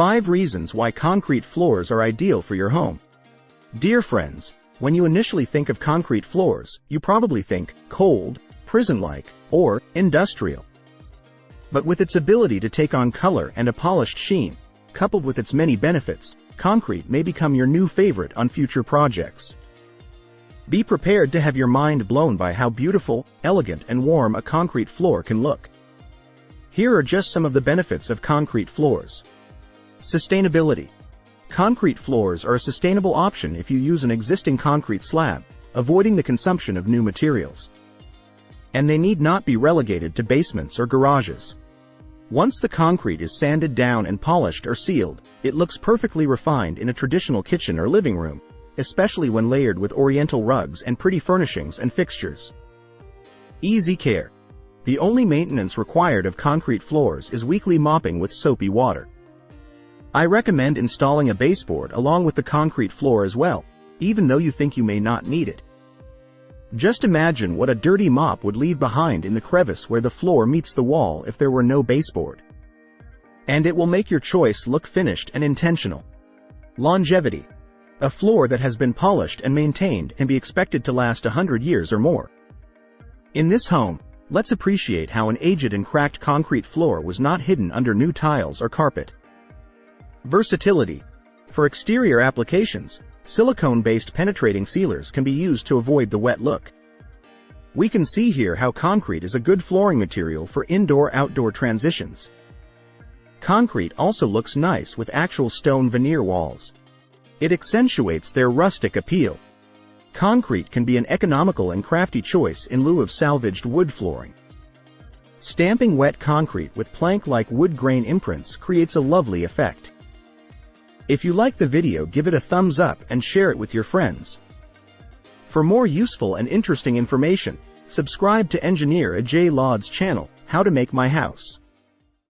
5 reasons why concrete floors are ideal for your home. Dear friends, when you initially think of concrete floors, you probably think cold, prison-like, or industrial. But with its ability to take on color and a polished sheen, coupled with its many benefits, concrete may become your new favorite on future projects. Be prepared to have your mind blown by how beautiful, elegant, and warm a concrete floor can look. Here are just some of the benefits of concrete floors. Sustainability. Concrete floors are a sustainable option if you use an existing concrete slab, avoiding the consumption of new materials. And they need not be relegated to basements or garages. Once the concrete is sanded down and polished or sealed, it looks perfectly refined in a traditional kitchen or living room, especially when layered with oriental rugs and pretty furnishings and fixtures. Easy care. The only maintenance required of concrete floors is weekly mopping with soapy water. I recommend installing a baseboard along with the concrete floor as well, even though you think you may not need it. Just imagine what a dirty mop would leave behind in the crevice where the floor meets the wall if there were no baseboard. And it will make your choice look finished and intentional. Longevity. A floor that has been polished and maintained can be expected to last 100 years or more. In this home, let's appreciate how an aged and cracked concrete floor was not hidden under new tiles or carpet. Versatility. For exterior applications, silicone-based penetrating sealers can be used to avoid the wet look. We can see here how concrete is a good flooring material for indoor-outdoor transitions. Concrete also looks nice with actual stone veneer walls. It accentuates their rustic appeal. Concrete can be an economical and crafty choice in lieu of salvaged wood flooring. Stamping wet concrete with plank-like wood grain imprints creates a lovely effect. If you like the video, give it a thumbs up and share it with your friends. For more useful and interesting information, subscribe to Engineer Ajay Laud's channel, How to Make My House.